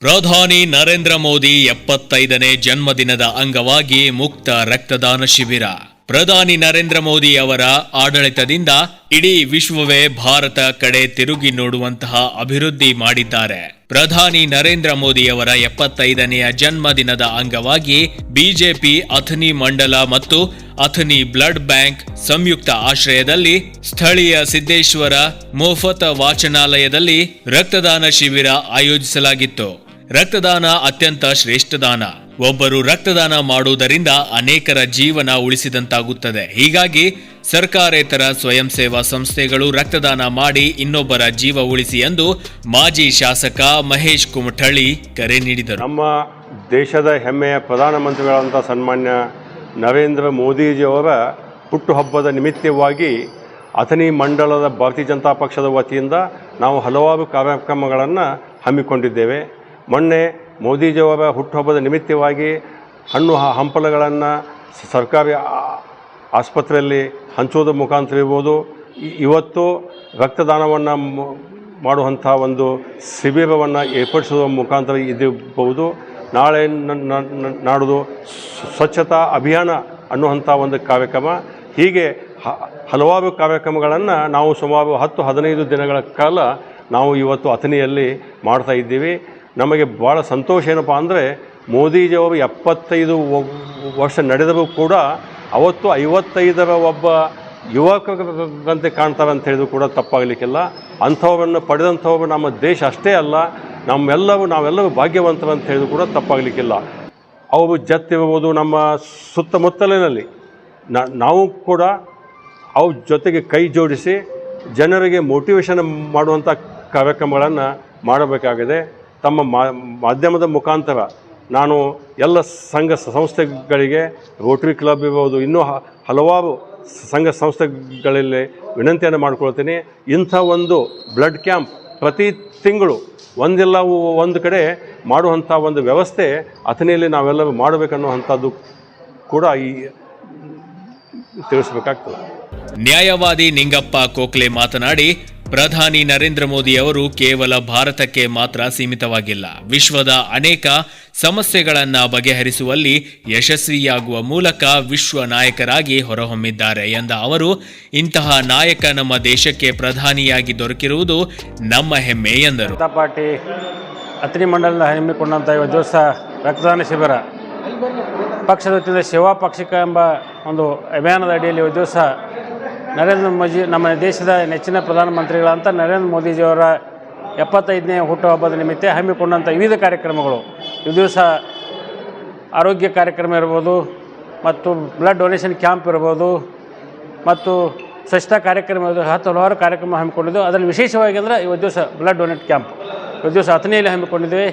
ಪ್ರಧಾನಿ ನರೇಂದ್ರ ಮೋದಿ 75ನೇ ಜನ್ಮದಿನದ ಅಂಗವಾಗಿ ಮುಕ್ತ ರಕ್ತದಾನ ಶಿಬಿರ. ಪ್ರಧಾನಿ ನರೇಂದ್ರ ಮೋದಿ ಅವರ ಆಡಳಿತದಿಂದ ಇಡೀ ವಿಶ್ವವೇ ಭಾರತ ಕಡೆ ತಿರುಗಿ ನೋಡುವಂತಹ ಅಭಿವೃದ್ಧಿ ಮಾಡಿದ್ದಾರೆ. ಪ್ರಧಾನಿ ನರೇಂದ್ರ ಮೋದಿ ಅವರ 75ನೆಯ ಜನ್ಮದಿನದ ಅಂಗವಾಗಿ ಬಿಜೆಪಿ ಅಥಣಿ ಮಂಡಲ ಮತ್ತು ಅಥಣಿ ಬ್ಲಡ್ ಬ್ಯಾಂಕ್ ಸಂಯುಕ್ತ ಆಶ್ರಯದಲ್ಲಿ ಸ್ಥಳೀಯ ಸಿದ್ದೇಶ್ವರ ಮೋಫತ್ ವಾಚನಾಲಯದಲ್ಲಿ ರಕ್ತದಾನ ಶಿಬಿರ ಆಯೋಜಿಸಲಾಗಿತ್ತು. ರಕ್ತದಾನ ಅತ್ಯಂತ ಶ್ರೇಷ್ಠ ದಾನ. ಒಬ್ಬರು ರಕ್ತದಾನ ಮಾಡುವುದರಿಂದ ಅನೇಕರ ಜೀವನ ಉಳಿಸಿದಂತಾಗುತ್ತದೆ. ಹೀಗಾಗಿ ಸರ್ಕಾರೇತರ ಸ್ವಯಂ ಸೇವಾ ಸಂಸ್ಥೆಗಳು ರಕ್ತದಾನ ಮಾಡಿ ಇನ್ನೊಬ್ಬರ ಜೀವ ಉಳಿಸಿ ಎಂದು ಮಾಜಿ ಶಾಸಕ ಮಹೇಶ್ ಕುಮಠಳ್ಳಿ ಕರೆ ನೀಡಿದರು. ನಮ್ಮ ದೇಶದ ಹೆಮ್ಮೆಯ ಪ್ರಧಾನಮಂತ್ರಿಗಳಾದಂಥ ಸನ್ಮಾನ್ಯ ನರೇಂದ್ರ ಮೋದಿಜಿಯವರ ಹುಟ್ಟುಹಬ್ಬದ ನಿಮಿತ್ತವಾಗಿ ಅಥಣಿ ಮಂಡಲದ ಭಾರತೀಯ ಜನತಾ ಪಕ್ಷದ ವತಿಯಿಂದ ನಾವು ಹಲವಾರು ಕಾರ್ಯಕ್ರಮಗಳನ್ನು ಹಮ್ಮಿಕೊಂಡಿದ್ದೇವೆ. ಮೊನ್ನೆ ಮೋದಿಜಿಯವರ ಹುಟ್ಟುಹಬ್ಬದ ನಿಮಿತ್ತವಾಗಿ ಹಣ್ಣು ಹಂಪಲುಗಳನ್ನು ಸರ್ಕಾರಿ ಆಸ್ಪತ್ರೆಯಲ್ಲಿ ಹಂಚುವುದರ ಮುಖಾಂತರ ಇರ್ಬೋದು, ಇವತ್ತು ರಕ್ತದಾನವನ್ನು ಮಾಡುವಂಥ ಒಂದು ಶಿಬಿರವನ್ನು ಏರ್ಪಡಿಸುವ ಮುಖಾಂತರ ಇದಿರಬಹುದು. ನಾಳೆ ನಾಡುದು ಸ್ವಚ್ಛತಾ ಅಭಿಯಾನ ಅನ್ನುವಂಥ ಒಂದು ಕಾರ್ಯಕ್ರಮ. ಹೀಗೆ ಹಲವಾರು ಕಾರ್ಯಕ್ರಮಗಳನ್ನು ನಾವು ಸುಮಾರು 10-15 ದಿನಗಳ ಕಾಲ ನಾವು ಇವತ್ತು ಅಥಣಿಯಲ್ಲಿ ಮಾಡ್ತಾ ಇದ್ದೀವಿ. ನಮಗೆ ಭಾಳ ಸಂತೋಷ ಏನಪ್ಪ ಅಂದರೆ ಮೋದಿಜಿಯವರು 75 ವರ್ಷ ನಡೆದರೂ ಕೂಡ ಅವತ್ತು 55ರ ಒಬ್ಬ ಯುವಕರಂತೆ ಕಾಣ್ತಾರೆ ಅಂತ ಹೇಳಿದ್ರು ಕೂಡ ತಪ್ಪಾಗಲಿಕ್ಕಿಲ್ಲ. ಅಂಥವರನ್ನು ಪಡೆದಂಥವರು ನಮ್ಮ ದೇಶ ಅಷ್ಟೇ ಅಲ್ಲ, ನಾವೆಲ್ಲರೂ ಭಾಗ್ಯವಂತರು ಅಂತ ಹೇಳಿದ್ರು ಕೂಡ ತಪ್ಪಾಗಲಿಕ್ಕಿಲ್ಲ. ಅವರು ಜೊತೆಗಿರ್ಬೋದು, ನಮ್ಮ ಸುತ್ತಮುತ್ತಲಿನಲ್ಲಿ ನಾವು ಕೂಡ ಅವ್ರ ಜೊತೆಗೆ ಕೈ ಜೋಡಿಸಿ ಜನರಿಗೆ ಮೋಟಿವೇಶನ್ ಮಾಡುವಂಥ ಕಾರ್ಯಕ್ರಮಗಳನ್ನು ಮಾಡಬೇಕಾಗಿದೆ. ತಮ್ಮ ಮಾಧ್ಯಮದ ಮುಖಾಂತರ ನಾನು ಎಲ್ಲ ಸಂಘ ಸಂಸ್ಥೆಗಳಿಗೆ, ರೋಟರಿ ಕ್ಲಬ್ ಇರ್ಬೋದು, ಇನ್ನೂ ಹಲವಾರು ಸಂಘ ಸಂಸ್ಥೆಗಳಲ್ಲಿ ವಿನಂತಿಯನ್ನು ಮಾಡ್ಕೊಳ್ತೀನಿ. ಇಂಥ ಒಂದು ಬ್ಲಡ್ ಕ್ಯಾಂಪ್ ಪ್ರತಿ ತಿಂಗಳು ಒಂದಿಲ್ಲ ಒಂದು ಕಡೆ ಮಾಡುವಂಥ ಒಂದು ವ್ಯವಸ್ಥೆ ಅಥಣಿಯಲ್ಲಿ ನಾವೆಲ್ಲರೂ ಮಾಡಬೇಕನ್ನುವಂಥದ್ದು ಕೂಡ ತಿಳಿಸಬೇಕಾಗ್ತದೆ. ನ್ಯಾಯವಾದಿ ನಿಂಗಪ್ಪ ಕೋಕ್ಲೆ ಮಾತನಾಡಿ, ಪ್ರಧಾನಿ ನರೇಂದ್ರ ಮೋದಿ ಅವರು ಕೇವಲ ಭಾರತಕ್ಕೆ ಮಾತ್ರ ಸೀಮಿತವಾಗಿಲ್ಲ, ವಿಶ್ವದ ಅನೇಕ ಸಮಸ್ಯೆಗಳನ್ನು ಬಗೆಹರಿಸುವಲ್ಲಿ ಯಶಸ್ವಿಯಾಗುವ ಮೂಲಕ ವಿಶ್ವ ನಾಯಕರಾಗಿ ಹೊರಹೊಮ್ಮಿದ್ದಾರೆ ಎಂದ ಅವರು, ಇಂತಹ ನಾಯಕ ನಮ್ಮ ದೇಶಕ್ಕೆ ಪ್ರಧಾನಿಯಾಗಿ ದೊರಕಿರುವುದು ನಮ್ಮ ಹೆಮ್ಮೆ ಎಂದರು. ಪಾರ್ಟಿ ಅಥಣಿ ಮಂಡಲದ ಹಮ್ಮಿಕೊಂಡಂಥ ಇವತ್ತು ದಿವಸ ರಕ್ತದಾನ ಶಿಬಿರ ಪಕ್ಷದ ವತಿಯಿಂದ ಸೇವಾ ಪಕ್ಷಿಕ ಎಂಬ ಒಂದು ಅಭಿಯಾನದ ಅಡಿಯಲ್ಲಿ ಇವತ್ತು ದಿವಸ ನರೇಂದ್ರ ಮೋದಿ, ನಮ್ಮ ದೇಶದ ನೆಚ್ಚಿನ ಪ್ರಧಾನಮಂತ್ರಿಗಳಂತ ನರೇಂದ್ರ ಮೋದಿಜಿಯವರ 75ನೇ ಹುಟ್ಟುಹಬ್ಬದ ನಿಮಿತ್ತ ಹಮ್ಮಿಕೊಂಡಂಥ ವಿವಿಧ ಕಾರ್ಯಕ್ರಮಗಳು. ಈ ದಿವಸ ಆರೋಗ್ಯ ಕಾರ್ಯಕ್ರಮ ಇರ್ಬೋದು, ಮತ್ತು ಬ್ಲಡ್ ಡೊನೇಷನ್ ಕ್ಯಾಂಪ್ ಇರ್ಬೋದು, ಮತ್ತು ಸ್ವಚ್ಛತಾ ಕಾರ್ಯಕ್ರಮ ಇರ್ಬೋದು, ಹಲವಾರು ಕಾರ್ಯಕ್ರಮ ಹಮ್ಮಿಕೊಂಡಿದ್ದೆವು. ಅದರಲ್ಲಿ ವಿಶೇಷವಾಗಿ ಅಂದರೆ ಇವತ್ತು ದಿವಸ ಬ್ಲಡ್ ಡೊನೇಟ್ ಕ್ಯಾಂಪ್ ಇವತ್ತು ದಿವಸ ಅಥಣಿಯಲ್ಲಿ ಹಮ್ಮಿಕೊಂಡಿದ್ದೇವೆ.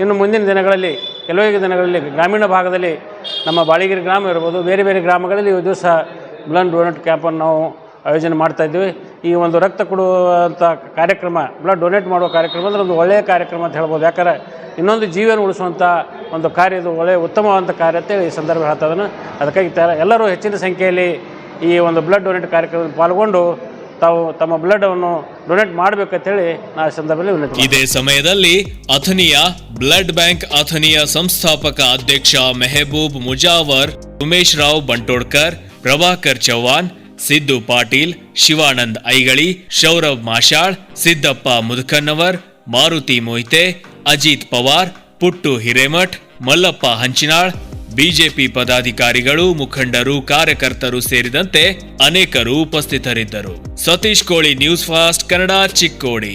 ಇನ್ನು ಮುಂದಿನ ದಿನಗಳಲ್ಲಿ, ಕೆಲವೇ ದಿನಗಳಲ್ಲಿ ಗ್ರಾಮೀಣ ಭಾಗದಲ್ಲಿ ನಮ್ಮ ಬಾಳಿಗಿರಿ ಗ್ರಾಮ ಇರ್ಬೋದು, ಬೇರೆ ಬೇರೆ ಗ್ರಾಮಗಳಲ್ಲಿ ಇವತ್ತು ದಿವಸ ಬ್ಲಡ್ ಡೊನೇಟ್ ಕ್ಯಾಂಪನ್ನು ನಾವು ಆಯೋಜನೆ ಮಾಡ್ತಾಯಿದ್ದೀವಿ. ಈ ಒಂದು ರಕ್ತ ಕೊಡುವಂಥ ಕಾರ್ಯಕ್ರಮ, ಬ್ಲಡ್ ಡೊನೇಟ್ ಮಾಡುವ ಕಾರ್ಯಕ್ರಮ ಅಂದರೆ ಒಂದು ಒಳ್ಳೆಯ ಕಾರ್ಯಕ್ರಮ ಅಂತ ಹೇಳ್ಬೋದು. ಯಾಕಂದರೆ ಇನ್ನೊಂದು ಜೀವನ ಉಳಿಸುವಂಥ ಒಂದು ಕಾರ್ಯ, ಇದು ಒಳ್ಳೆಯ ಉತ್ತಮವಾದಂಥ ಕಾರ್ಯ ಅಂತೇಳಿ ಈ ಸಂದರ್ಭ ಹೇಳ್ತಾ ಇದ್ದಾನೆ. ಅದಕ್ಕಾಗಿ ಎಲ್ಲರೂ ಹೆಚ್ಚಿನ ಸಂಖ್ಯೆಯಲ್ಲಿ ಈ ಒಂದು ಬ್ಲಡ್ ಡೊನೇಟ್ ಕಾರ್ಯಕ್ರಮದಲ್ಲಿ ಪಾಲ್ಗೊಂಡು ತಾವು ತಮ್ಮ ಬ್ಲಡ್ ಅನ್ನು ಡೊನೇಟ್ ಮಾಡಬೇಕಂತೇಳಿ ನಾ ಸಂದರ್ಭದಲ್ಲಿ ವಿನಂತಿ. ಇದೇ ಸಮಯದಲ್ಲಿ ಅಥಣಿಯ ಬ್ಲಡ್ ಬ್ಯಾಂಕ್ ಅಥಣಿಯ ಸಂಸ್ಥಾಪಕ ಅಧ್ಯಕ್ಷ ಮೆಹಬೂಬ್ ಮುಜಾವರ್, ಉಮೇಶ್ ರಾವ್ ಬಂಟೋಡ್ಕರ್, ಪ್ರಭಾಕರ್ ಚವ್ಹಾಣ್, ಸಿದ್ದು ಪಾಟೀಲ್, ಶಿವಾನಂದ್ ಐಗಳಿ, ಶೌರವ್ ಮಾಷಾಳ್, ಸಿದ್ದಪ್ಪ ಮುದುಕನ್ನವರ್, ಮಾರುತಿ ಮೊಯ್ತೆ, ಅಜಿತ್ ಪವಾರ್, ಪುಟ್ಟು ಹಿರೇಮಠ್, ಮಲ್ಲಪ್ಪ ಹಂಚಿನಾಳ್, ಬಿಜೆಪಿ ಪದಾಧಿಕಾರಿಗಳು, ಮುಖಂಡರು, ಕಾರ್ಯಕರ್ತರು ಸೇರಿದಂತೆ ಅನೇಕರು ಉಪಸ್ಥಿತರಿದ್ದರು. ಸತೀಶ್ ಕೋಳಿ, ನ್ಯೂಸ್ ಫಾಸ್ಟ್ ಕನ್ನಡ, ಚಿಕ್ಕೋಡಿ.